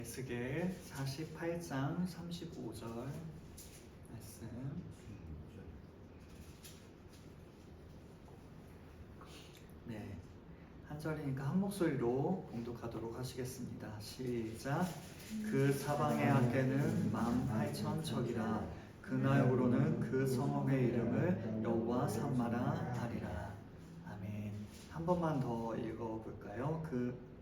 에스겔 48장 35절 말씀. 네, 한 절이니까 한 목소리로 봉독하도록 하시겠습니다. 시작. 그 사방의 학계는 18,000척이라 그날고로는 그 성읍의 이름을 여호와 삼마라 하리라. 아멘. 한 번만 더 읽어볼까요?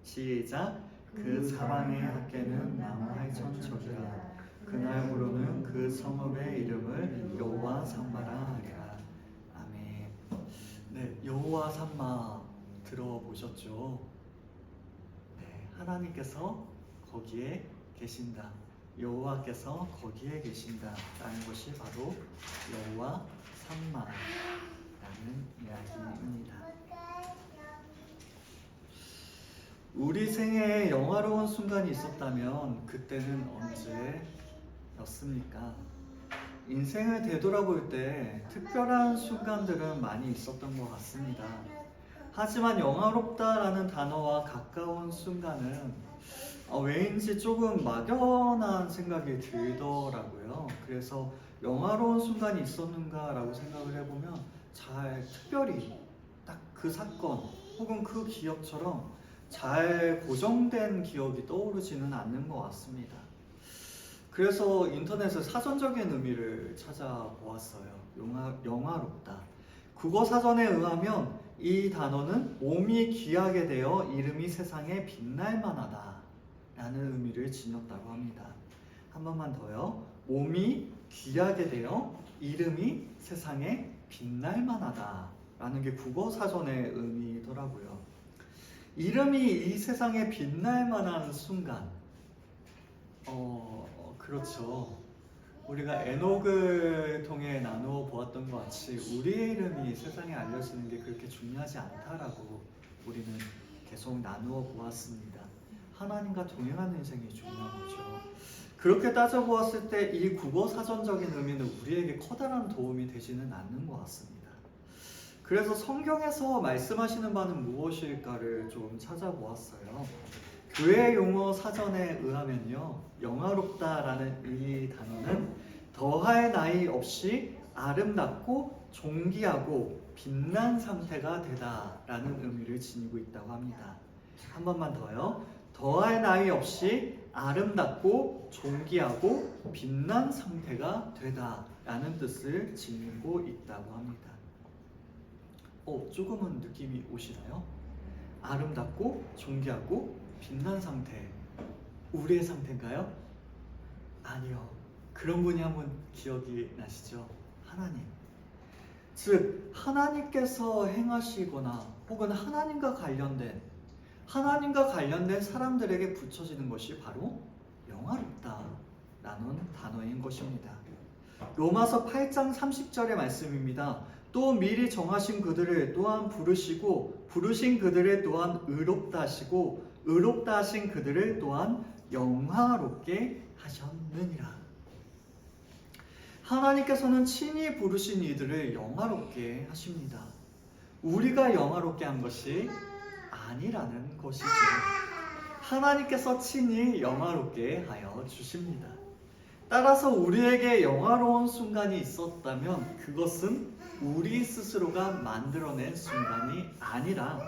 시작. 그 사방의 학계는 18,000척이라 그날고로는 그 성읍의 이름을 여호와 삼마라 하리라. 아멘. 네, 여호와 삼마 들어보셨죠? 네, 하나님께서 거기에 계신다, 여호와께서 거기에 계신다 라는 것이 바로 여호와 삼마라는 이야기입니다. 우리 생애에 영화로운 순간이 있었다면 그때는 언제였습니까? 인생을 되돌아볼 때 특별한 순간들은 많이 있었던 것 같습니다. 하지만 영화롭다라는 단어와 가까운 순간은 왜인지 조금 막연한 생각이 들더라고요. 그래서 영화로운 순간이 있었는가라고 생각을 해보면 잘 특별히 딱 그 사건 혹은 그 기억처럼 잘 고정된 기억이 떠오르지는 않는 것 같습니다. 그래서 인터넷에 사전적인 의미를 찾아보았어요. 영화롭다. 국어 사전에 의하면 이 단어는 몸이 귀하게 되어 이름이 세상에 빛날 만하다 라는 의미를 지녔다고 합니다. 한 번만 더요. 몸이 귀하게 되어 이름이 세상에 빛날 만하다 라는 게 국어 사전의 의미더라고요. 이름이 이 세상에 빛날 만한 순간, 그렇죠. 우리가 에녹을 통해 나누어 보았던 것 같이 우리의 이름이 세상에 알려지는 게 그렇게 중요하지 않다라고 우리는 계속 나누어 보았습니다. 하나님과 동행하는 인생이 중요한 거죠. 그렇게 따져보았을 때 이 국어 사전적인 의미는 우리에게 커다란 도움이 되지는 않는 것 같습니다. 그래서 성경에서 말씀하시는 바는 무엇일까를 좀 찾아보았어요. 교회 용어 사전에 의하면요, 영화롭다라는 이 단어는 더할 나위 없이 아름답고 존귀하고 빛난 상태가 되다라는 의미를 지니고 있다고 합니다. 한 번만 더요. 더할 나위 없이 아름답고 존귀하고 빛난 상태가 되다라는 뜻을 지니고 있다고 합니다. 조금은 느낌이 오시나요? 아름답고 존귀하고 빛난 상태, 우리의 상태인가요? 아니요. 그런 분이 한 분 기억이 나시죠? 하나님. 즉 하나님께서 행하시거나 혹은 하나님과 관련된 사람들에게 붙여지는 것이 바로 영화롭다라는 단어인 것입니다. 로마서 8장 30절의 말씀입니다. 또 미리 정하신 그들을 또한 부르시고 부르신 그들을 또한 의롭다 하시고 의롭다 하신 그들을 또한 영화롭게 하셨느니라. 하나님께서는 친히 부르신 이들을 영화롭게 하십니다. 우리가 영화롭게 한 것이 아니라는 것이죠. 하나님께서 친히 영화롭게 하여 주십니다. 따라서 우리에게 영화로운 순간이 있었다면 그것은 우리 스스로가 만들어낸 순간이 아니라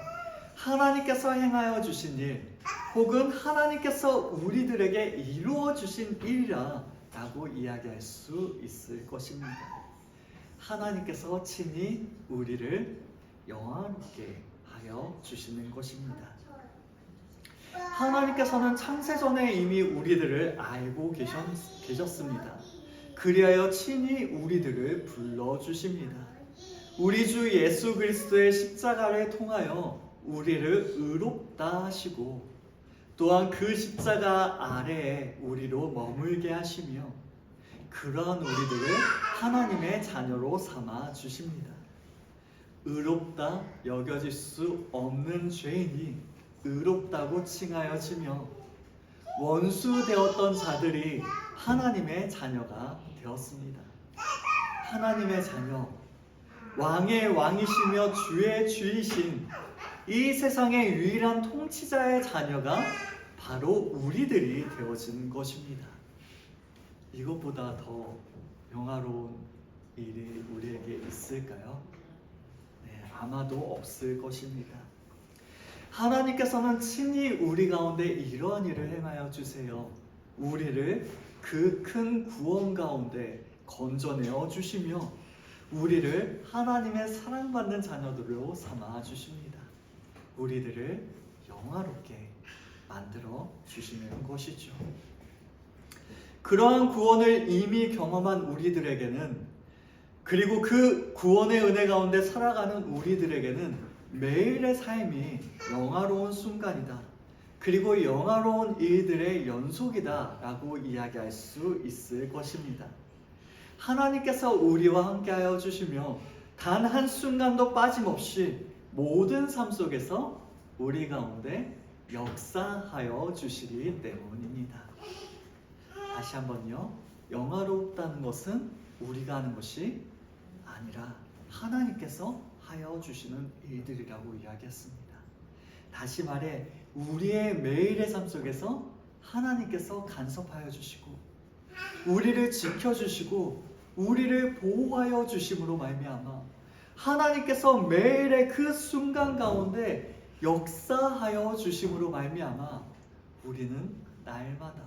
하나님께서 행하여 주신 일 혹은 하나님께서 우리들에게 이루어 주신 일이라 라고 이야기할 수 있을 것입니다. 하나님께서 친히 우리를 영화롭게 하여 주시는 것입니다. 하나님께서는 창세전에 이미 우리들을 알고 계셨습니다. 그리하여 친히 우리들을 불러주십니다. 우리 주 예수 그리스도의 십자가를 통하여 우리를 의롭다 하시고 또한 그 십자가 아래에 우리로 머물게 하시며 그러한 우리들을 하나님의 자녀로 삼아 주십니다. 의롭다 여겨질 수 없는 죄인이 의롭다고 칭하여지며 원수 되었던 자들이 하나님의 자녀가 되었습니다. 하나님의 자녀, 왕의 왕이시며 주의 주이신 이 세상의 유일한 통치자의 자녀가 바로 우리들이 되어지는 것입니다. 이것보다 더 영화로운 일이 우리에게 있을까요? 네, 아마도 없을 것입니다. 하나님께서는 친히 우리 가운데 이러한 일을 행하여 주세요. 우리를 그 큰 구원 가운데 건져내어 주시며 우리를 하나님의 사랑받는 자녀들로 삼아 주십니다. 우리들을 영화롭게 만들어 주시는 것이죠. 그러한 구원을 이미 경험한 우리들에게는, 그리고 그 구원의 은혜 가운데 살아가는 우리들에게는 매일의 삶이 영화로운 순간이다, 그리고 영화로운 일들의 연속이다 라고 이야기할 수 있을 것입니다. 하나님께서 우리와 함께하여 주시며 단 한순간도 빠짐없이 모든 삶 속에서 우리 가운데 역사하여 주시기 때문입니다. 다시 한번요. 영화롭다는 것은 우리가 하는 것이 아니라 하나님께서 하여 주시는 일들이라고 이야기했습니다. 다시 말해 우리의 매일의 삶 속에서 하나님께서 간섭하여 주시고 우리를 지켜주시고 우리를 보호하여 주심으로 말미암아 하나님께서 매일의 그 순간 가운데 역사하여 주심으로 말미암아 우리는 날마다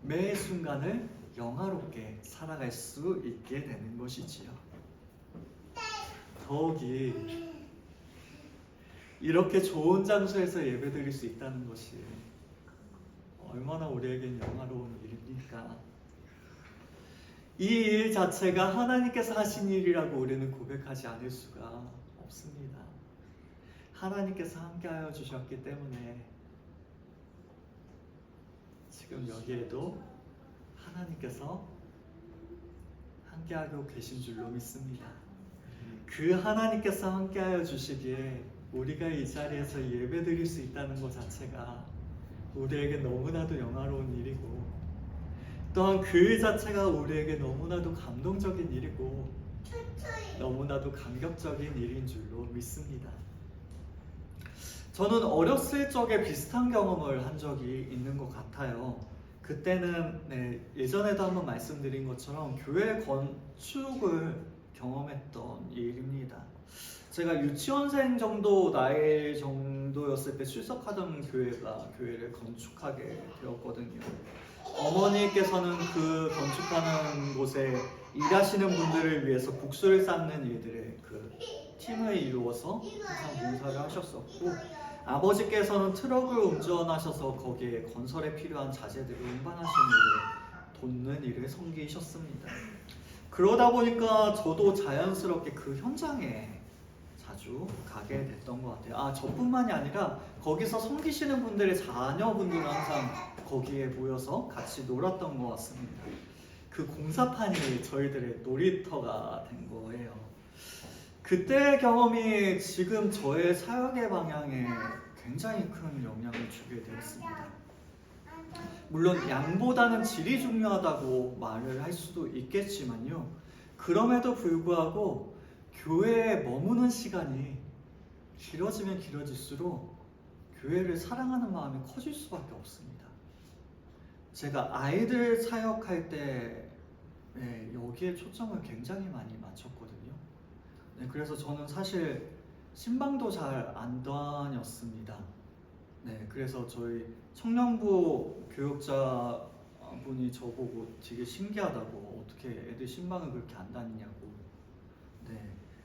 매 순간을 영화롭게 살아갈 수 있게 되는 것이지요. 더욱이 이렇게 좋은 장소에서 예배드릴 수 있다는 것이 얼마나 우리에겐 영화로운 일입니까? 이 일 자체가 하나님께서 하신 일이라고 우리는 고백하지 않을 수가 없습니다. 하나님께서 함께하여 주셨기 때문에 지금 여기에도 하나님께서 함께하고 계신 줄로 믿습니다. 그 하나님께서 함께하여 주시기에 우리가 이 자리에서 예배드릴 수 있다는 것 자체가 우리에게 너무나도 영화로운 일이고, 또한 그 자체가 우리에게 너무나도 감동적인 일이고 너무나도 감격적인 일인 줄로 믿습니다. 저는 어렸을 적에 비슷한 경험을 한 적이 있는 것 같아요. 그때는 예전에도 한번 말씀드린 것처럼 교회 건축을 경험했던 일입니다. 제가 유치원생 정도 나이 정도였을 때 출석하던 교회를 건축하게 되었거든요. 어머니께서는 그 건축하는 곳에 일하시는 분들을 위해서 국수를 쌓는 일들의 그 팀을 이루어서 항상 봉사를 하셨었고, 아버지께서는 트럭을 운전하셔서 거기에 건설에 필요한 자재들을 운반하시는 일을 돕는 일을 섬기셨습니다. 그러다 보니까 저도 자연스럽게 그 현장에 자주 가게 됐던 것 같아요. 저뿐만이 아니라 거기서 섬기시는 분들의 자녀분들은 항상 거기에 모여서 같이 놀았던 것 같습니다. 그 공사판이 저희들의 놀이터가 된 거예요. 그때의 경험이 지금 저의 사역의 방향에 굉장히 큰 영향을 주게 되었습니다. 물론 양보다는 질이 중요하다고 말을 할 수도 있겠지만요. 그럼에도 불구하고 교회에 머무는 시간이 길어지면 길어질수록 교회를 사랑하는 마음이 커질 수밖에 없습니다. 제가 아이들 사역할 때 여기에 초점을 굉장히 많이 맞췄거든요. 그래서 저는 사실 신방도 잘 안 다녔습니다. 그래서 저희 청년부 교육자분이 저보고 되게 신기하다고, 어떻게 애들 신방을 그렇게 안 다니냐고.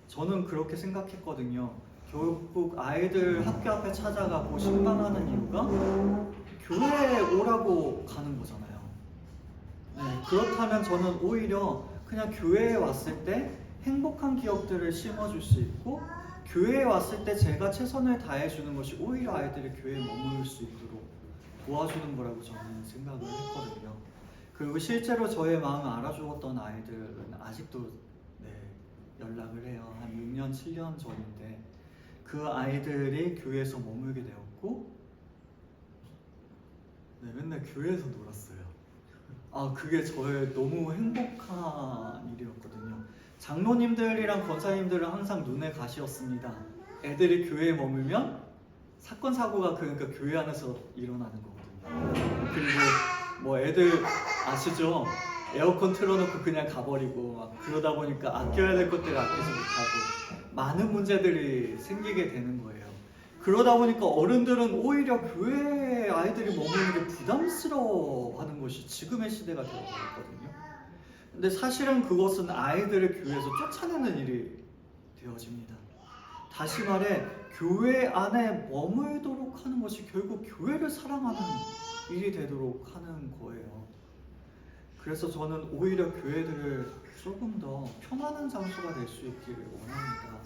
저는 그렇게 생각했거든요. 결국 아이들 학교 앞에 찾아가고 신방하는 이유가 교회에 오라고 가는 거잖아요. 그렇다면 저는 오히려 그냥 교회에 왔을 때 행복한 기억들을 심어줄 수 있고, 교회에 왔을 때 제가 최선을 다해주는 것이 오히려 아이들이 교회에 머물 수 있도록 도와주는 거라고 저는 생각을 했거든요. 그리고 실제로 저의 마음을 알아주었던 아이들은 아직도 연락을 해요. 한 6년, 7년 전인데 그 아이들이 교회에서 머물게 되었고 맨날 교회에서 놀았어요. 그게 저의 너무 행복한 일이었거든요. 장로님들이랑 권사님들은 항상 눈에 가시였습니다. 애들이 교회에 머물면 사건 사고가 그러니까 교회 안에서 일어나는 거거든요. 그리고 뭐 애들 아시죠? 에어컨 틀어놓고 그냥 가버리고 막 그러다 보니까 아껴야 될 것들을 아끼지 못하고 많은 문제들이 생기게 되는 거예요. 그러다 보니까 어른들은 오히려 교회에 아이들이 머무는 게 부담스러워하는 것이 지금의 시대가 되어버렸거든요. 근데 사실은 그것은 아이들을 교회에서 쫓아내는 일이 되어집니다. 다시 말해 교회 안에 머물도록 하는 것이 결국 교회를 사랑하는 일이 되도록 하는 거예요. 그래서 저는 오히려 교회들을 조금 더 편안한 장소가 될 수 있기를 원합니다.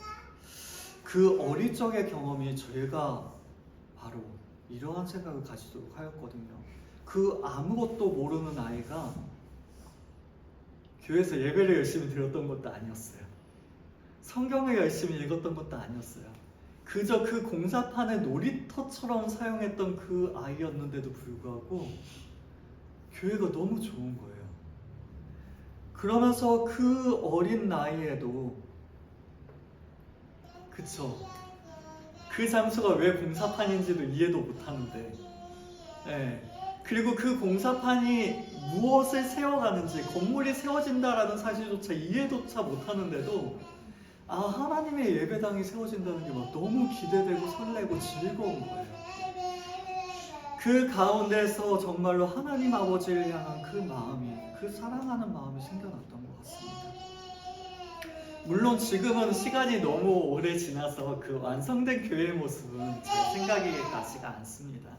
그 어릴 적의 경험이 저희가 바로 이러한 생각을 가지도록 하였거든요. 그 아무것도 모르는 아이가 교회에서 예배를 열심히 들었던 것도 아니었어요. 성경을 열심히 읽었던 것도 아니었어요. 그저 그 공사판을 놀이터처럼 사용했던 그 아이였는데도 불구하고 교회가 너무 좋은 거예요. 그러면서 그 어린 나이에도 그쵸, 그 장소가 왜 공사판인지도 이해도 못하는데 그리고 그 공사판이 무엇을 세워가는지, 건물이 세워진다라는 사실조차 이해조차 못하는데도 하나님의 예배당이 세워진다는 게 막 너무 기대되고 설레고 즐거운 거예요. 그 가운데서 정말로 하나님 아버지를 향한 그 마음이, 그 사랑하는 마음이 생겨났던 것 같습니다. 물론 지금은 시간이 너무 오래 지나서 그 완성된 교회의 모습은 제 생각이 나지가 않습니다.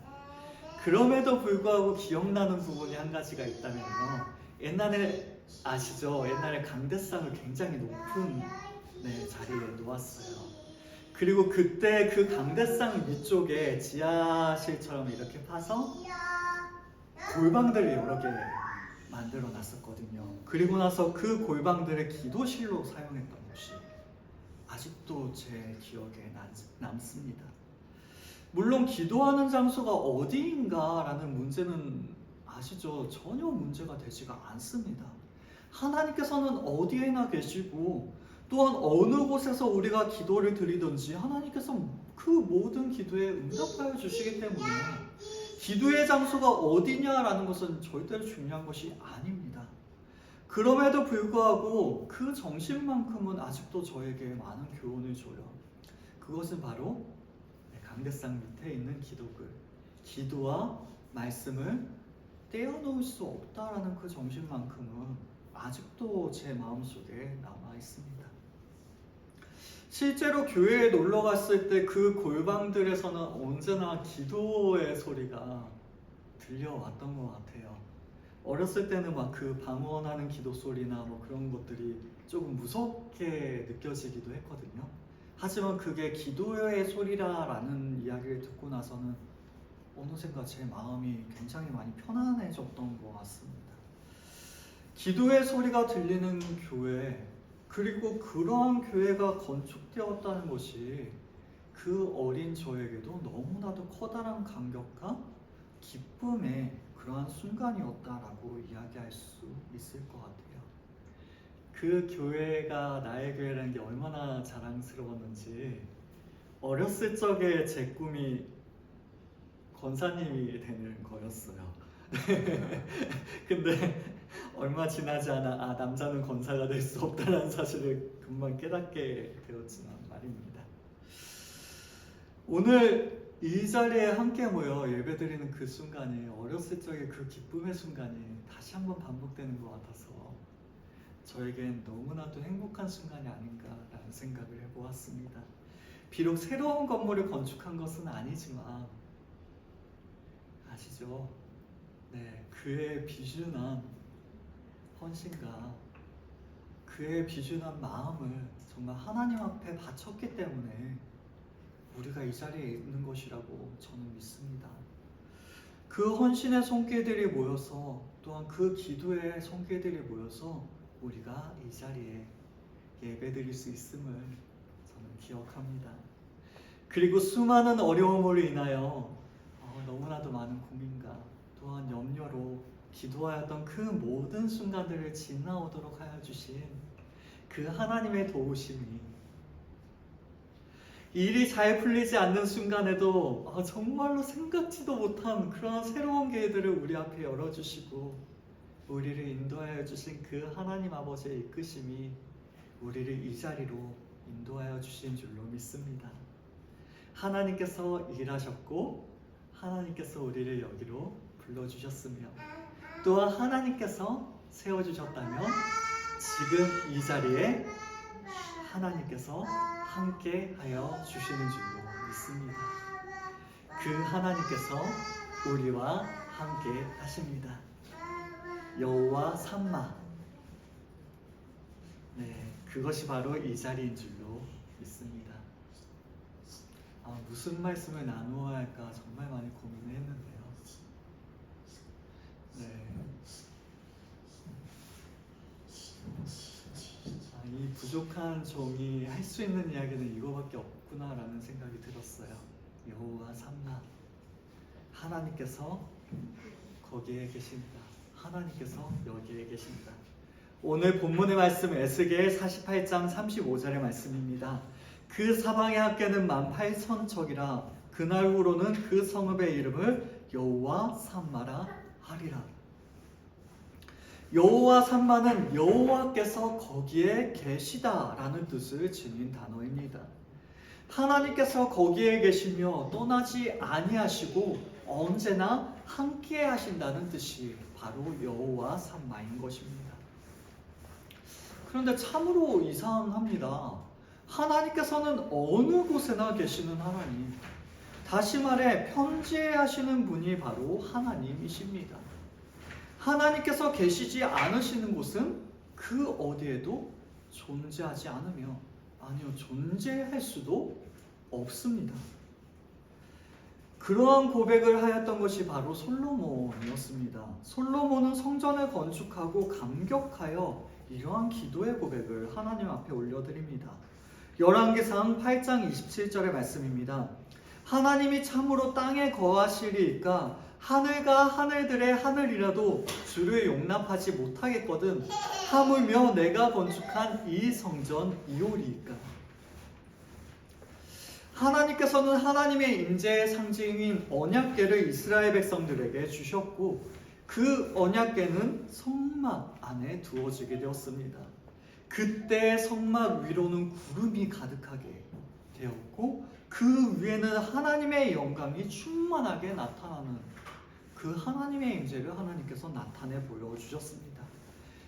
그럼에도 불구하고 기억나는 부분이 한 가지가 있다면요, 옛날에 아시죠? 옛날에 강대상을 굉장히 높은 자리에 놓았어요. 그리고 그때 그 강대상 위쪽에 지하실처럼 이렇게 파서 골방들을 여러 개 만들어 놨었거든요. 그리고 나서 그 골방들을 기도실로 사용했던 것이 아직도 제 기억에 남습니다. 물론 기도하는 장소가 어디인가라는 문제는 아시죠? 전혀 문제가 되지가 않습니다. 하나님께서는 어디에나 계시고 또한 어느 곳에서 우리가 기도를 드리든지 하나님께서 그 모든 기도에 응답하여 주시기 때문에 기도의 장소가 어디냐라는 것은 절대로 중요한 것이 아닙니다. 그럼에도 불구하고 그 정신만큼은 아직도 저에게 많은 교훈을 줘요. 그것은 바로 강대상 밑에 있는 기도글, 기도와 말씀을 떼어놓을 수 없다라는 그 정신만큼은 아직도 제 마음속에 남아 있습니다. 실제로 교회에 놀러 갔을 때 그 골방들에서는 언제나 기도의 소리가 들려왔던 것 같아요. 어렸을 때는 막 그 방언하는 기도 소리나 뭐 그런 것들이 조금 무섭게 느껴지기도 했거든요. 하지만 그게 기도의 소리라는 이야기를 듣고 나서는 어느샌가 제 마음이 굉장히 많이 편안해졌던 것 같습니다. 기도의 소리가 들리는 교회, 그리고 그러한 교회가 건축되었다는 것이 그 어린 저에게도 너무나도 커다란 감격과 기쁨의 그러한 순간이었다라고 이야기할 수 있을 것 같아요. 그 교회가 나의 교회라는 게 얼마나 자랑스러웠는지, 어렸을 적에 제 꿈이 권사님이 되는 거였어요. 근데 얼마 지나지 않아 남자는 권사가 될 수 없다는 사실을 금방 깨닫게 되었지만 말입니다. 오늘 이 자리에 함께 모여 예배드리는 그 순간이, 어렸을 적의 그 기쁨의 순간이 다시 한번 반복되는 것 같아서 저에겐 너무나도 행복한 순간이 아닌가라는 생각을 해보았습니다. 비록 새로운 건물을 건축한 것은 아니지만 아시죠? 그의 비준한 헌신과 그의 비준한 마음을 정말 하나님 앞에 바쳤기 때문에 우리가 이 자리에 있는 것이라고 저는 믿습니다. 그 헌신의 손길들이 모여서, 또한 그 기도의 손길들이 모여서 우리가 이 자리에 예배드릴 수 있음을 저는 기억합니다. 그리고 수많은 어려움으로 인하여 너무나도 많은 고민과 또한 염려로 기도하였던 그 모든 순간들을 지나오도록 하여 주신 그 하나님의 도우심이, 일이 잘 풀리지 않는 순간에도 정말로 생각지도 못한 그런 새로운 기회들을 우리 앞에 열어주시고 우리를 인도하여 주신 그 하나님 아버지의 이끄심이 우리를 이 자리로 인도하여 주신 줄로 믿습니다. 하나님께서 일하셨고 하나님께서 우리를 여기로 불러주셨으며 또한 하나님께서 세워주셨다면 지금 이 자리에 하나님께서 함께 하여 주시는 줄로 믿습니다. 그 하나님께서 우리와 함께 하십니다. 여호와 삼마, 그것이 바로 이 자리인 줄로 믿습니다. 무슨 말씀을 나누어야 할까 정말 많이 고민을 했는데요. 이 부족한 종이 할 수 있는 이야기는 이거밖에 없구나라는 생각이 들었어요. 여호와 삼마, 하나님께서 거기에 계신다. 하나님께서 여기에 계신다. 오늘 본문의 말씀 에스겔 48장 35절의 말씀입니다. 그 사방의 합계는 18,000척이라 그날 후로는 그 성읍의 이름을 여호와 삼마라 하리라. 여호와 삼마는 여호와께서 거기에 계시다라는 뜻을 지닌 단어입니다. 하나님께서 거기에 계시며 떠나지 아니하시고 언제나 함께 하신다는 뜻이 바로 여호와 삼마인 것입니다. 그런데 참으로 이상합니다. 하나님께서는 어느 곳에나 계시는 하나님, 다시 말해 편재하시는 분이 바로 하나님이십니다. 하나님께서 계시지 않으시는 곳은 그 어디에도 존재하지 않으며 존재할 수도 없습니다. 그러한 고백을 하였던 것이 바로 솔로몬이었습니다. 솔로몬은 성전을 건축하고 감격하여 이러한 기도의 고백을 하나님 앞에 올려드립니다. 열왕기상 8장 27절의 말씀입니다. 하나님이 참으로 땅에 거하시리이까 하늘과 하늘들의 하늘이라도 주를 용납하지 못하겠거든 하물며 내가 건축한 이 성전이오리이까. 하나님께서는 하나님의 임재의 상징인 언약궤를 이스라엘 백성들에게 주셨고 그 언약궤는 성막 안에 두어지게 되었습니다. 그때 성막 위로는 구름이 가득하게 되었고 그 위에는 하나님의 영광이 충만하게 나타나는 그 하나님의 임재를 하나님께서 나타내 보여주셨습니다.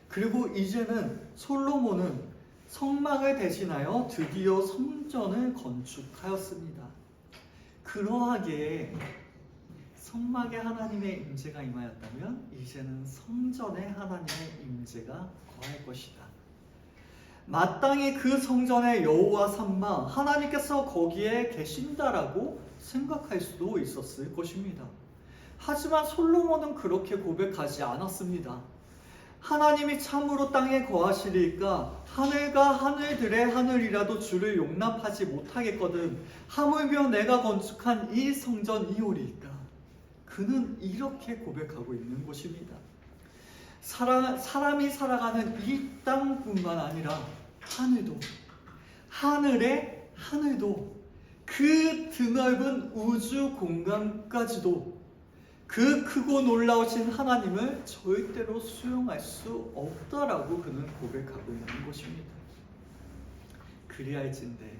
그리고 이제는 솔로몬은 성막을 대신하여 드디어 성전을 건축하였습니다. 그러하기에 성막에 하나님의 임재가 임하였다면 이제는 성전에 하나님의 임재가 거할 것이다. 마땅히 그 성전의 여호와 삼마, 하나님께서 거기에 계신다라고 생각할 수도 있었을 것입니다. 하지만 솔로몬은 그렇게 고백하지 않았습니다. 하나님이 참으로 땅에 거하시리까 하늘과 하늘들의 하늘이라도 주를 용납하지 못하겠거든 하물며 내가 건축한 이 성전이오리까. 그는 이렇게 고백하고 있는 것입니다. 사람이 살아가는 이 땅뿐만 아니라 하늘도, 하늘의 하늘도, 그 드넓은 우주 공간까지도 그 크고 놀라우신 하나님을 절대로 수용할 수 없다라고 그는 고백하고 있는 것입니다. 그리할진대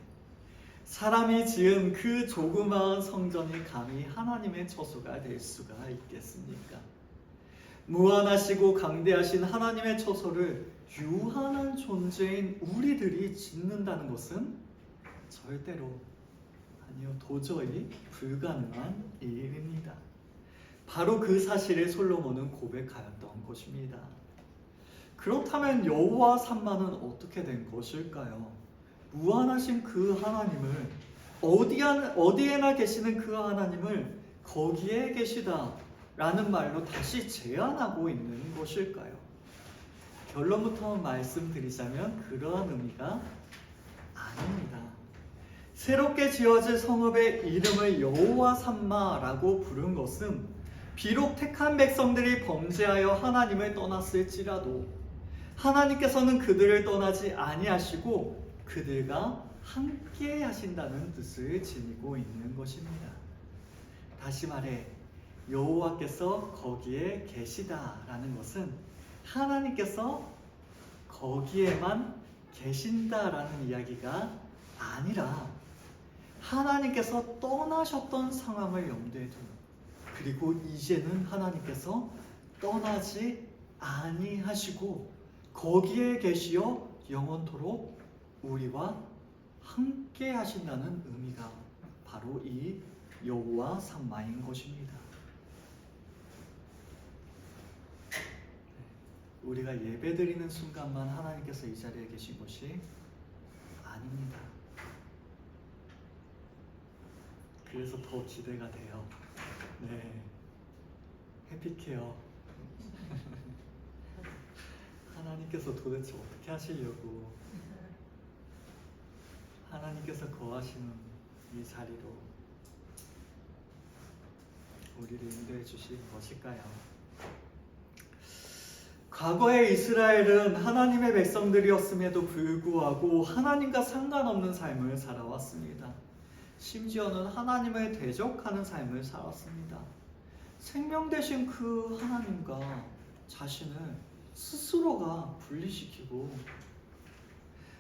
사람이 지은 그 조그마한 성전이 감히 하나님의 처소가 될 수가 있겠습니까? 무한하시고 강대하신 하나님의 처소를 유한한 존재인 우리들이 짓는다는 것은 절대로 도저히 불가능한 일입니다. 바로 그 사실을 솔로몬은 고백하였던 것입니다. 그렇다면 여호와 삼마는 어떻게 된 것일까요? 무한하신 그 하나님을 어디에나 계시는 그 하나님을 거기에 계시다 라는 말로 다시 제안하고 있는 것일까요? 결론부터 말씀드리자면 그러한 의미가 아닙니다. 새롭게 지어질 성읍의 이름을 여호와 삼마라고 부른 것은 비록 택한 백성들이 범죄하여 하나님을 떠났을지라도 하나님께서는 그들을 떠나지 아니하시고 그들과 함께 하신다는 뜻을 지니고 있는 것입니다. 다시 말해 여호와께서 거기에 계시다라는 것은 하나님께서 거기에만 계신다라는 이야기가 아니라 하나님께서 떠나셨던 상황을 염두에 두고, 그리고 이제는 하나님께서 떠나지 아니하시고 거기에 계시어 영원토록 우리와 함께 하신다는 의미가 바로 이 여호와 삼마인 것입니다. 우리가 예배드리는 순간만 하나님께서 이 자리에 계신 것이 아닙니다. 그래서 더 기대가 돼요. 네, 해피케어. 하나님께서 도대체 어떻게 하시려고 하나님께서 거하시는 이 자리로 우리를 인도해 주신 것일까요? 과거의 이스라엘은 하나님의 백성들이었음에도 불구하고 하나님과 상관없는 삶을 살아왔습니다. 심지어는 하나님을 대적하는 삶을 살았습니다. 생명 되신 그 하나님과 자신을 스스로가 분리시키고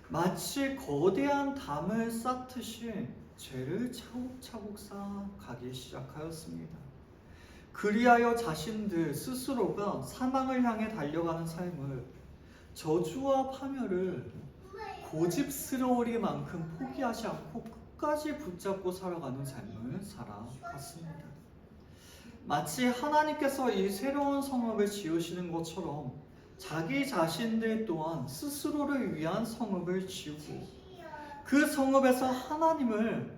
마치 거대한 담을 쌓듯이 죄를 차곡차곡 쌓아가기 시작하였습니다. 그리하여 자신들 스스로가 사망을 향해 달려가는 삶을, 저주와 파멸을 고집스러우리만큼 포기하지 않고 끝까지 붙잡고 살아가는 삶을 살아갔습니다. 마치 하나님께서 이 새로운 성읍을 지으시는 것처럼 자기 자신들 또한 스스로를 위한 성읍을 지우고 그 성읍에서 하나님을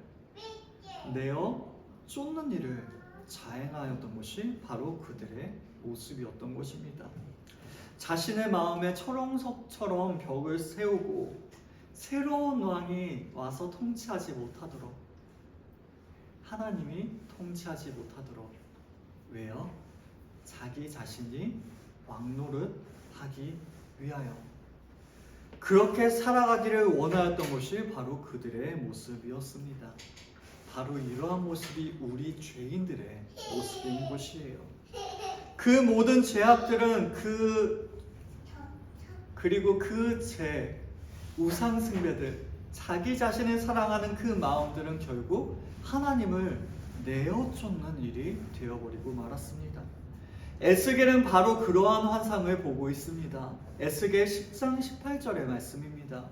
내어 쫓는 일을 자행하였던 것이 바로 그들의 모습이었던 것입니다. 자신의 마음에 철옹석처럼 벽을 세우고 새로운 왕이 와서 통치하지 못하도록, 하나님이 통치하지 못하도록, 왜요? 자기 자신이 왕노릇하기 위하여 그렇게 살아가기를 원하였던 것이 바로 그들의 모습이었습니다. 바로 이러한 모습이 우리 죄인들의 모습인 것이에요. 그 모든 죄악들은 그리고 그 죄, 우상 숭배들, 자기 자신을 사랑하는 그 마음들은 결국 하나님을 내어 쫓는 일이 되어버리고 말았습니다. 에스겔은 바로 그러한 환상을 보고 있습니다. 에스겔 10장 18절의 말씀입니다.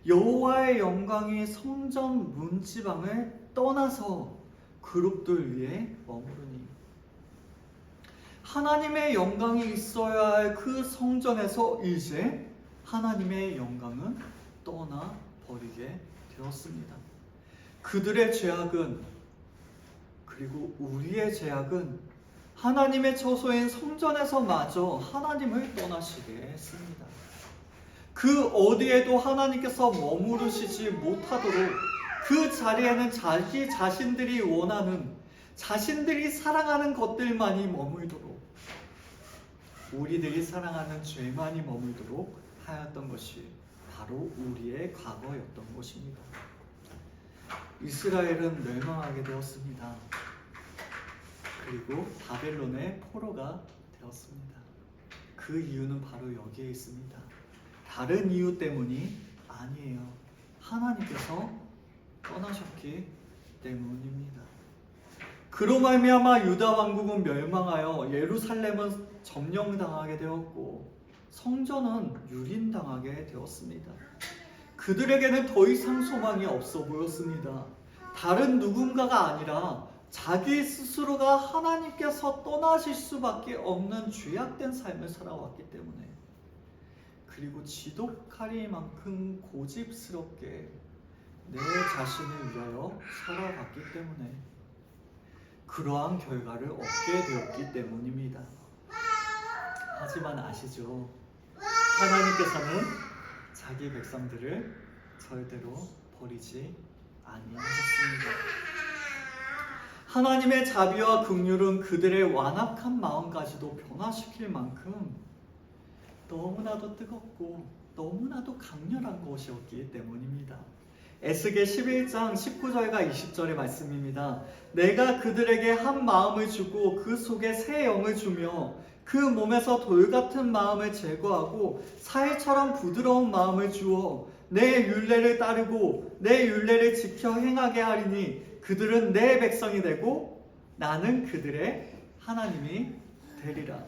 여호와의 영광이 성전 문지방을 떠나서 그룹들 위에 머무르니, 하나님의 영광이 있어야 할 그 성전에서 이제 하나님의 영광은 떠나버리게 되었습니다. 그들의 죄악은, 그리고 우리의 죄악은 하나님의 처소인 성전에서마저 하나님을 떠나시게 했습니다. 그 어디에도 하나님께서 머무르시지 못하도록 그 자리에는 자기 자신들이 원하는, 자신들이 사랑하는 것들만이 머물도록, 우리들이 사랑하는 죄만이 머물도록 하였던 것이 바로 우리의 과거였던 것입니다. 이스라엘은 멸망하게 되었습니다. 그리고 바벨론의 포로가 되었습니다. 그 이유는 바로 여기에 있습니다. 다른 이유 때문이 아니에요. 하나님께서 떠나셨기 때문입니다. 그로 말미암아 유다 왕국은 멸망하여 예루살렘은 점령당하게 되었고 성전은 유린당하게 되었습니다. 그들에게는 더 이상 소망이 없어 보였습니다. 다른 누군가가 아니라 자기 스스로가 하나님께서 떠나실 수밖에 없는 죄악된 삶을 살아왔기 때문에, 그리고 지독하리만큼 고집스럽게 내 자신을 위하여 살아갔기 때문에 그러한 결과를 얻게 되었기 때문입니다. 하지만 아시죠? 하나님께서는 자기 백성들을 절대로 버리지 아니하셨습니다. 하나님의 자비와 긍휼은 그들의 완악한 마음까지도 변화시킬 만큼 너무나도 뜨겁고 너무나도 강렬한 것이었기 때문입니다. 에스겔 11장 19절과 20절의 말씀입니다. 내가 그들에게 한 마음을 주고 그 속에 새 영을 주며 그 몸에서 돌 같은 마음을 제거하고 사일처럼 부드러운 마음을 주어 내 율례를 따르고 내 율례를 지켜 행하게 하리니 그들은 내 백성이 되고 나는 그들의 하나님이 되리라.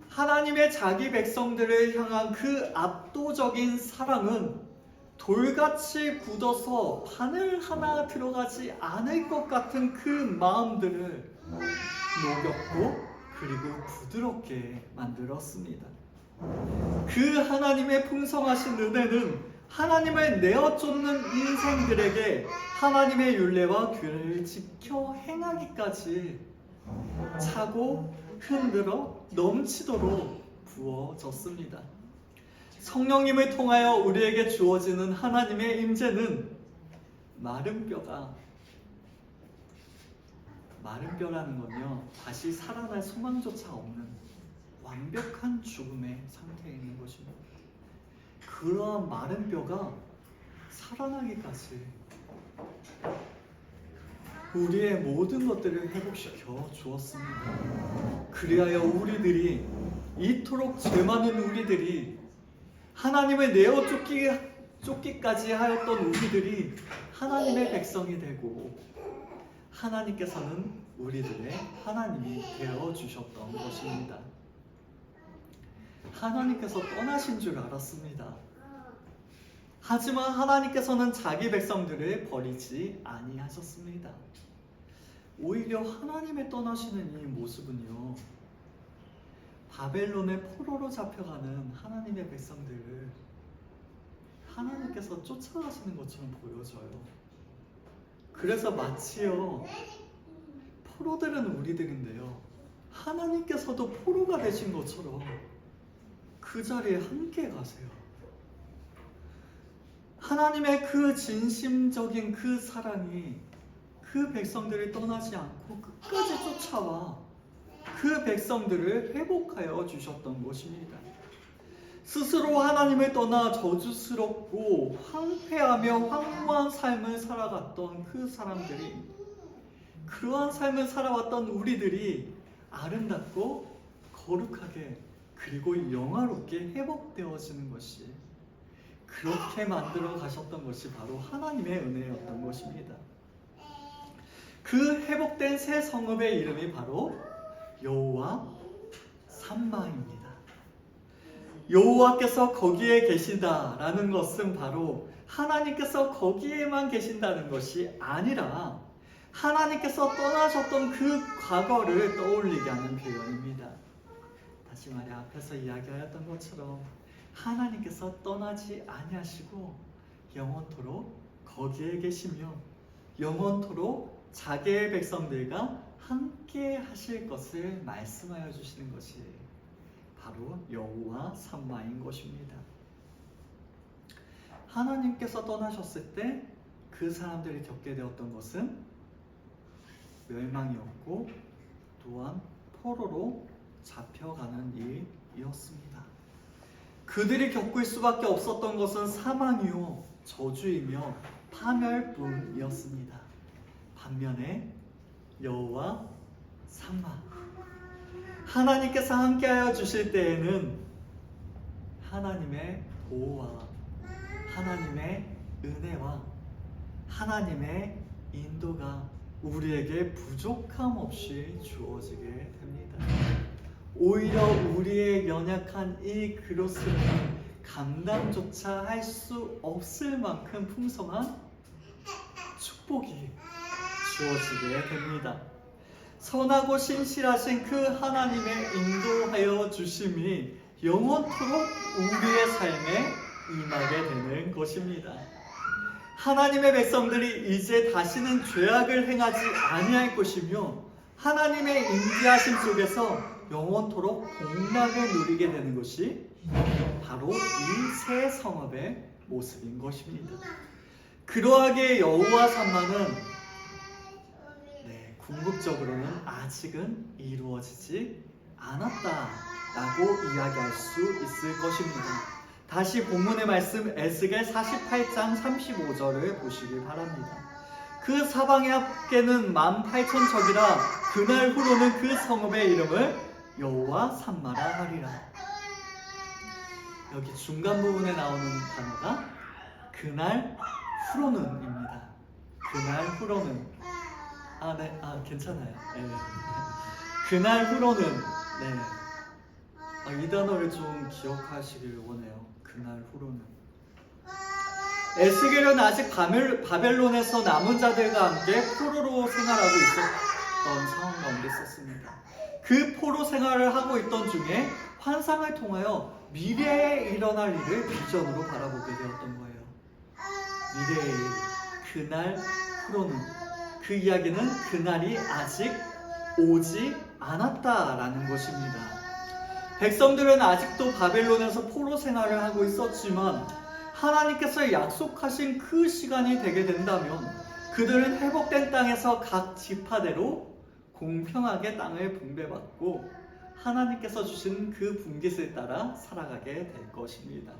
하나님의 자기 백성들을 향한 그 압도적인 사랑은 돌같이 굳어서 바늘 하나 들어가지 않을 것 같은 그 마음들을 녹였고 그리고 부드럽게 만들었습니다. 그 하나님의 풍성하신 은혜는 하나님을 내어 쫓는 인생들에게 하나님의 율례와 규례를 지켜 행하기까지 차고 흔들어 넘치도록 부어졌습니다. 성령님을 통하여 우리에게 주어지는 하나님의 임재는 마른 뼈라는 건요, 다시 살아날 소망조차 없는 완벽한 죽음의 상태에 있는 것입니다. 그러한 마른 뼈가 살아나기까지 우리의 모든 것들을 회복시켜 주었습니다. 그리하여 우리들이, 이토록 죄 많은 우리들이, 하나님을 내어 쫓기까지 하였던 우리들이 하나님의 백성이 되고 하나님께서는 우리들의 하나님이 되어 주셨던 것입니다. 하나님께서 떠나신 줄 알았습니다. 하지만 하나님께서는 자기 백성들을 버리지 아니하셨습니다. 오히려 하나님의 떠나시는 이 모습은요, 바벨론의 포로로 잡혀가는 하나님의 백성들을 하나님께서 쫓아가시는 것처럼 보여져요. 그래서 마치요, 포로들은 우리들인데요, 하나님께서도 포로가 되신 것처럼 그 자리에 함께 가세요. 하나님의 그 진심적인 그 사랑이 그 백성들을 떠나지 않고 끝까지 쫓아와 그 백성들을 회복하여 주셨던 것입니다. 스스로 하나님을 떠나 저주스럽고 황폐하며 황무한 삶을 살아갔던 그 사람들이, 그러한 삶을 살아왔던 우리들이 아름답고 거룩하게 그리고 영화롭게 회복되어지는 것이, 그렇게 만들어 가셨던 것이 바로 하나님의 은혜였던 것입니다. 그 회복된 새 성읍의 이름이 바로 여호와 삼마입니다. 여호와께서 거기에 계시다라는 것은 바로 하나님께서 거기에만 계신다는 것이 아니라 하나님께서 떠나셨던 그 과거를 떠올리게 하는 표현입니다. 다시 말해 앞에서 이야기하였던 것처럼 하나님께서 떠나지 아니하시고 영원토록 거기에 계시며 영원토록 자기의 백성들과 함께 하실 것을 말씀하여 주시는 것이 바로 여호와 삼마인 것입니다. 하나님께서 떠나셨을 때 그 사람들이 겪게 되었던 것은 멸망이었고 또한 포로로 잡혀가는 일이었습니다. 그들이 겪을 수밖에 없었던 것은 사망이요 저주이며 파멸뿐이었습니다. 반면에 여호와 삼마, 하나님께서 함께하여 주실 때에는 하나님의 보호와 하나님의 은혜와 하나님의 인도가 우리에게 부족함 없이 주어지게 됩니다. 오히려 우리의 연약한 이 그로스는 감당조차 할 수 없을 만큼 풍성한 축복이 주어지게 됩니다. 선하고 신실하신 그 하나님의 인도하여 주심이 영원토록 우리의 삶에 임하게 되는 것입니다. 하나님의 백성들이 이제 다시는 죄악을 행하지 아니할 것이며 하나님의 인지하심 속에서 영원토록 복락을 누리게 되는 것이 바로 이 새 성읍의 모습인 것입니다. 그러하게 여호와 삼마는 궁극적으로는 아직은 이루어지지 않았다라고 이야기할 수 있을 것입니다. 다시 본문의 말씀 에스겔 48장 35절을 보시길 바랍니다. 그 사방의 합계는 18,000척이라 그날 후로는 그 성읍의 이름을 여호와 산마라 하리라. 여기 중간 부분에 나오는 단어가 그날 후로는입니다. 그날 후로는. 네, 괜찮아요. 네. 그날 후로는. 네. 이 단어를 좀 기억하시길 원해요. 그날 후로는. 에스겔은 아직 바벨론에서 남은 자들과 함께 포로로 생활하고 있었던 상황 가운데 있었습니다. 그 포로 생활을 하고 있던 중에 환상을 통하여 미래에 일어날 일을 비전으로 바라보게 되었던 거예요. 미래의 일, 그날 후로는. 그 이야기는 그날이 아직 오지 않았다라는 것입니다. 백성들은 아직도 바벨론에서 포로 생활을 하고 있었지만 하나님께서 약속하신 그 시간이 되게 된다면 그들은 회복된 땅에서 각 지파대로 공평하게 땅을 분배받고 하나님께서 주신 그 분깃을 따라 살아가게 될 것입니다.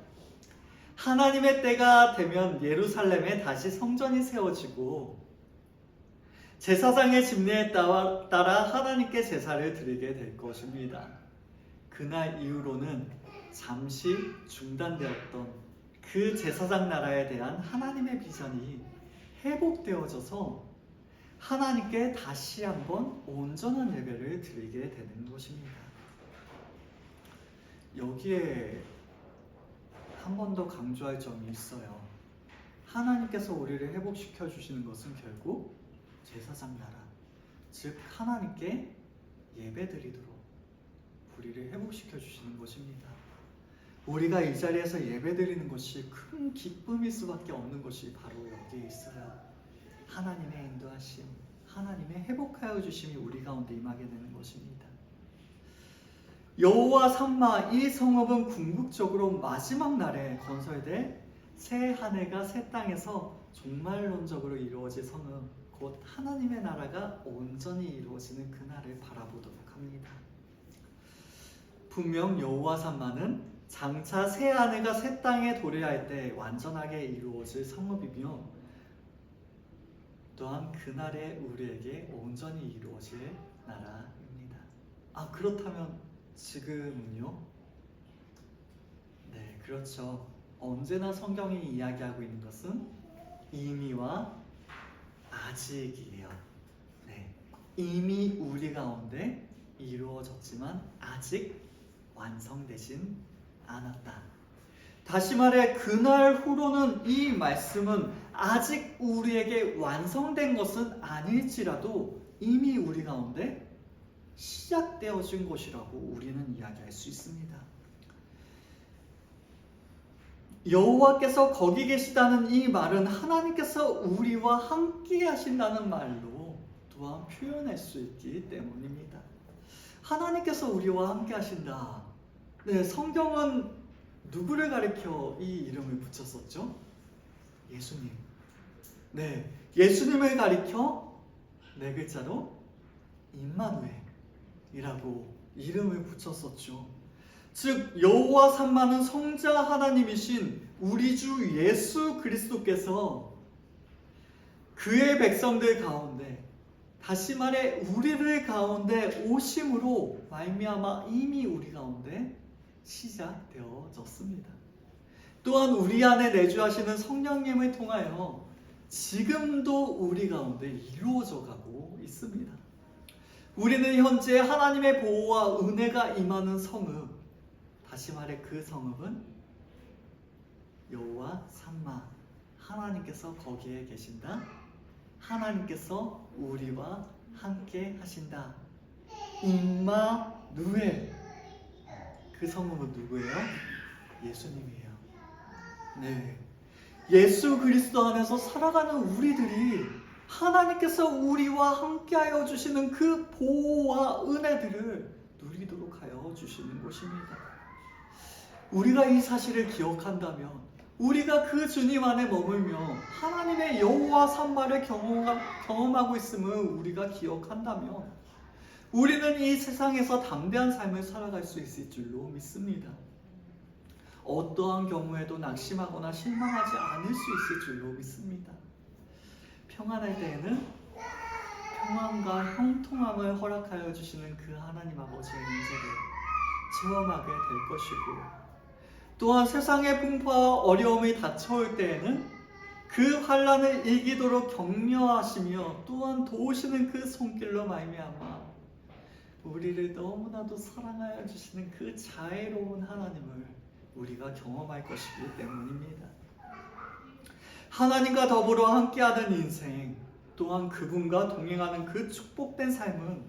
하나님의 때가 되면 예루살렘에 다시 성전이 세워지고 제사장의 집례에 따라 하나님께 제사를 드리게 될 것입니다. 그날 이후로는 잠시 중단되었던 그 제사장 나라에 대한 하나님의 비전이 회복되어져서 하나님께 다시 한번 온전한 예배를 드리게 되는 것입니다. 여기에 한 번 더 강조할 점이 있어요. 하나님께서 우리를 회복시켜 주시는 것은 결국 제사장 나라, 즉 하나님께 예배드리도록 우리를 회복시켜 주시는 것입니다. 우리가 이 자리에서 예배드리는 것이 큰 기쁨일 수밖에 없는 것이 바로 여기에 있어요. 하나님의 인도하심, 하나님의 회복하여 주심이 우리 가운데 임하게 되는 것입니다. 여호와 산마, 이 성읍은 궁극적으로 마지막 날에 건설될 새 하늘과 새 땅에서 종말론적으로 이루어질 성읍, 곧 하나님의 나라가 온전히 이루어지는 그날을 바라보도록 합니다. 분명 여호와 산마는 장차 새 하늘과 새 땅에 도래할 때 완전하게 이루어질 성읍이며 또한 그날에 우리에게 온전히 이루어질 나라입니다. 그렇다면 지금은요? 네, 그렇죠. 언제나 성경이 이야기하고 있는 것은 이미와 아직이에요. 네, 이미 우리 가운데 이루어졌지만 아직 완성되진 않았다. 다시 말해 그날 후로는 이 말씀은 아직 우리에게 완성된 것은 아닐지라도 이미 우리 가운데 시작되어진 것이라고 우리는 이야기할 수 있습니다. 여호와께서 거기 계시다는 이 말은 하나님께서 우리와 함께 하신다는 말로 또한 표현할 수 있기 때문입니다. 하나님께서 우리와 함께 하신다. 네, 성경은 누구를 가리켜 이 이름을 붙였었죠? 예수님. 네, 예수님을 가리켜 네 글자로 임마누엘이라고 이름을 붙였었죠. 즉 여호와 산마는 성자 하나님이신 우리 주 예수 그리스도께서 그의 백성들 가운데, 다시 말해 우리를 가운데 오심으로 말미암아 이미 우리 가운데 시작되어졌습니다. 또한 우리 안에 내주하시는 성령님을 통하여 지금도 우리 가운데 이루어져 가고 있습니다. 우리는 현재 하나님의 보호와 은혜가 임하는 성읍, 다시 말해 그 성읍은 여호와 산마, 하나님께서 거기에 계신다. 하나님께서 우리와 함께 하신다. 임마누엘. 그 성읍은 누구예요? 예수님이에요. 네, 예수 그리스도 안에서 살아가는 우리들이 하나님께서 우리와 함께하여 주시는 그 보호와 은혜들을 누리도록 하여 주시는 것입니다. 우리가 이 사실을 기억한다면, 우리가 그 주님 안에 머물며 하나님의 여호와 산마를 경험하고 있음을 우리가 기억한다면 우리는 이 세상에서 담대한 삶을 살아갈 수 있을 줄로 믿습니다. 어떠한 경우에도 낙심하거나 실망하지 않을 수 있을 줄로 믿습니다. 평안할 때에는 평안과 형통함을 허락하여 주시는 그 하나님 아버지의 인재를 체험하게 될 것이고, 또한 세상의 풍파와 어려움이 닥쳐올 때에는 그 환난을 이기도록 격려하시며 또한 도우시는 그 손길로 말미암아 우리를 너무나도 사랑하여 주시는 그 자애로운 하나님을 우리가 경험할 것이기 때문입니다. 하나님과 더불어 함께하는 인생, 또한 그분과 동행하는 그 축복된 삶은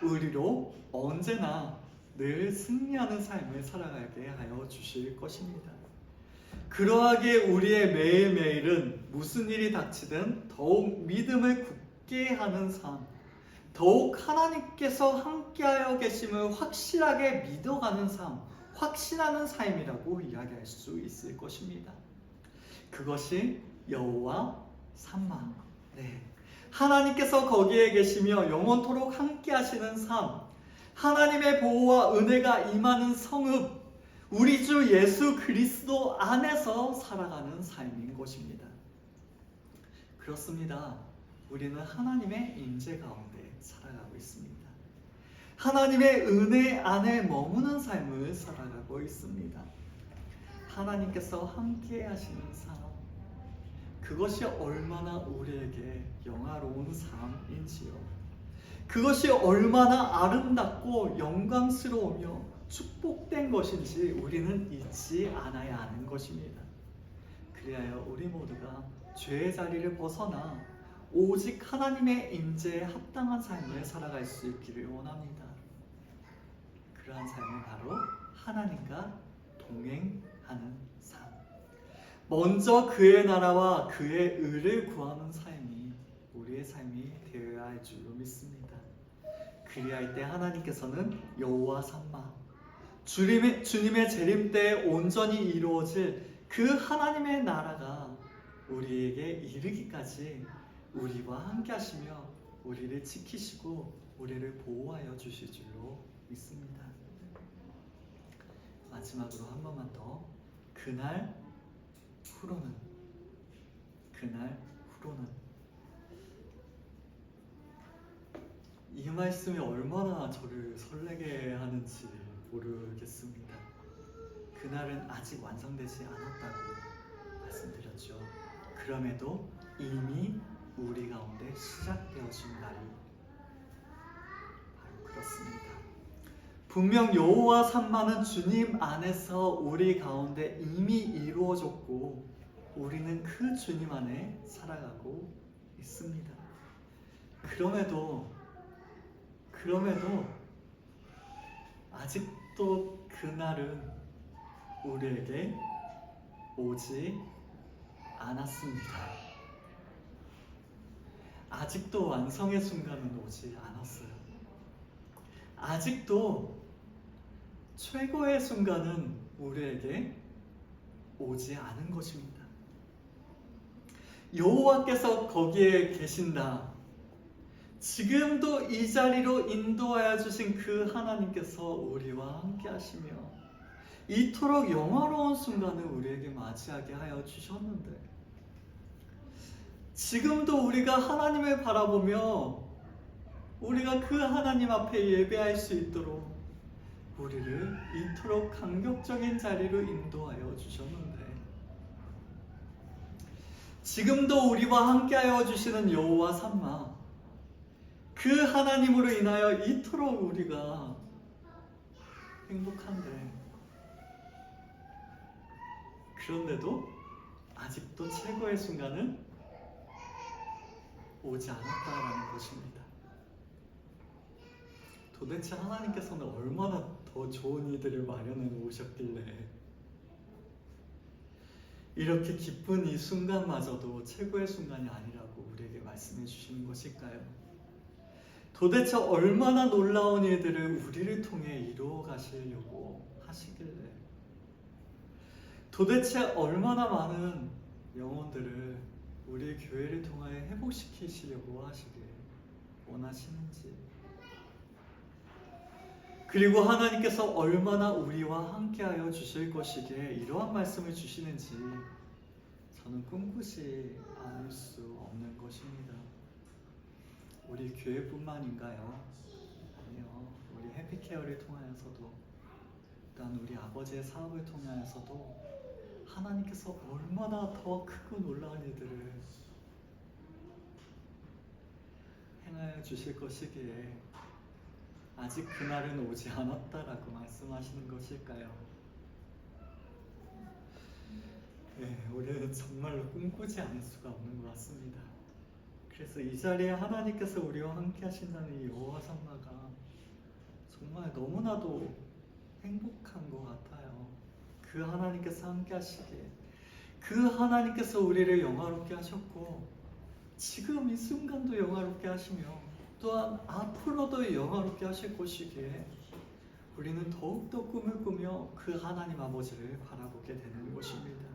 우리로 언제나 늘 승리하는 삶을 살아가게 하여 주실 것입니다. 그러하기에 우리의 매일매일은 무슨 일이 닥치든 더욱 믿음을 굳게 하는 삶, 더욱 하나님께서 함께하여 계심을 확실하게 믿어가는 삶, 확신하는 삶이라고 이야기할 수 있을 것입니다. 그것이 여호와 삼마, 하나님께서 거기에 계시며 영원토록 함께 하시는 삶, 하나님의 보호와 은혜가 임하는 성읍, 우리 주 예수 그리스도 안에서 살아가는 삶인 것입니다. 그렇습니다. 우리는 하나님의 임재 가운데 살아가고 있습니다. 하나님의 은혜 안에 머무는 삶을 살아가고 있습니다. 하나님께서 함께 하시는 삶, 그것이 얼마나 우리에게 영화로운 삶인지요. 그것이 얼마나 아름답고 영광스러우며 축복된 것인지 우리는 잊지 않아야 하는 것입니다. 그리하여 우리 모두가 죄의 자리를 벗어나 오직 하나님의 임재에 합당한 삶을 살아갈 수 있기를 원합니다. 그러한 삶은 바로 하나님과 동행하는 삶, 먼저 그의 나라와 그의 의를 구하는 삶이 우리의 삶이 되어야 할 줄로 믿습니다. 그리할 때 하나님께서는 여호와 삼마, 주님의 재림 때 온전히 이루어질 그 하나님의 나라가 우리에게 이르기까지 우리와 함께 하시며 우리를 지키시고 우리를 보호하여 주실 줄로 믿습니다. 마지막으로 한 번만 더, 그날 후로는 이 말씀이 얼마나 저를 설레게 하는지 모르겠습니다. 그날은 아직 완성되지 않았다고 말씀드렸죠. 그럼에도 이미 우리 가운데 시작되어진 날이 바로 그렇습니다. 분명 여호와 삼마는 주님 안에서 우리 가운데 이미 이루어졌고 우리는 그 주님 안에 살아가고 있습니다. 그럼에도 아직도 그날은 우리에게 오지 않았습니다. 아직도 완성의 순간은 오지 않았어요. 아직도 최고의 순간은 우리에게 오지 않은 것입니다. 여호와께서 거기에 계신다. 지금도 이 자리로 인도하여 주신 그 하나님께서 우리와 함께 하시며 이토록 영화로운 순간을 우리에게 맞이하게 하여 주셨는데, 지금도 우리가 하나님을 바라보며 우리가 그 하나님 앞에 예배할 수 있도록 우리를 이토록 감격적인 자리로 인도하여 주셨는데, 지금도 우리와 함께하여 주시는 여호와 삼마, 그 하나님으로 인하여 이토록 우리가 행복한데, 그런데도 아직도 최고의 순간은 오지 않았다라는 것입니다. 도대체 하나님께서는 얼마나 더 좋은 이들을 마련해 놓으셨길래 이렇게 기쁜 이 순간마저도 최고의 순간이 아니라고 우리에게 말씀해 주시는 것일까요? 도대체 얼마나 놀라운 일들을 우리를 통해 이루어 가시려고 하시길래, 도대체 얼마나 많은 영혼들을 우리 교회를 통하여 회복시키시려고 하시길 원하시는지, 그리고 하나님께서 얼마나 우리와 함께하여 주실 것이기에 이러한 말씀을 주시는지 저는 꿈꾸지 않을 수 없는 것입니다. 우리 교회뿐만인가요? 아니요. 우리 해피케어를 통하여서도, 또한 우리 아버지의 사업을 통하여서도 하나님께서 얼마나 더 크고 놀라운 일들을 행하여 주실 것이기에 아직 그날은 오지 않았다라고 말씀하시는 것일까요? 네, 우리는 정말로 꿈꾸지 않을 수가 없는 것 같습니다. 그래서 이 자리에 하나님께서 우리와 함께 하신다는 이 여호와 삼마가 정말 너무나도 행복한 것 같아요. 그 하나님께서 함께 하시기에, 그 하나님께서 우리를 영화롭게 하셨고 지금 이 순간도 영화롭게 하시며 또한 앞으로도 영화롭게 하실 것이기에 우리는 더욱더 꿈을 꾸며 그 하나님 아버지를 바라보게 되는 것입니다.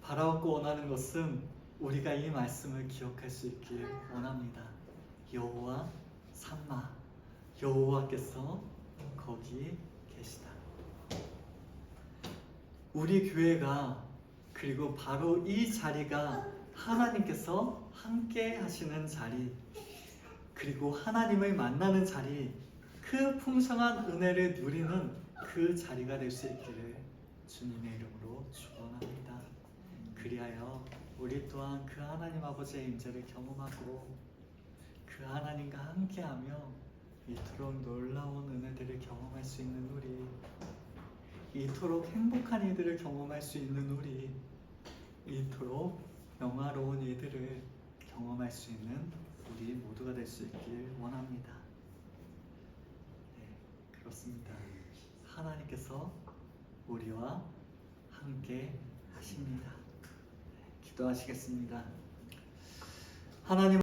바라고 원하는 것은 우리가 이 말씀을 기억할 수 있길 원합니다. 여호와 삼마, 여호와께서 거기 계시다. 우리 교회가, 그리고 바로 이 자리가 하나님께서 함께 하시는 자리, 그리고 하나님을 만나는 자리, 그 풍성한 은혜를 누리는 그 자리가 될 수 있기를 주님의 이름으로 축원합니다. 그리하여 우리 또한 그 하나님 아버지의 임재를 경험하고 그 하나님과 함께하며 이토록 놀라운 은혜들을 경험할 수 있는 우리, 이토록 행복한 일들을 경험할 수 있는 우리, 이토록 영화로운 일들을 경험할 수 있는 우리 모두가 될 수 있길 원합니다. 네, 그렇습니다. 하나님께서 우리와 함께 하십니다. 기도하시겠습니다. 하나님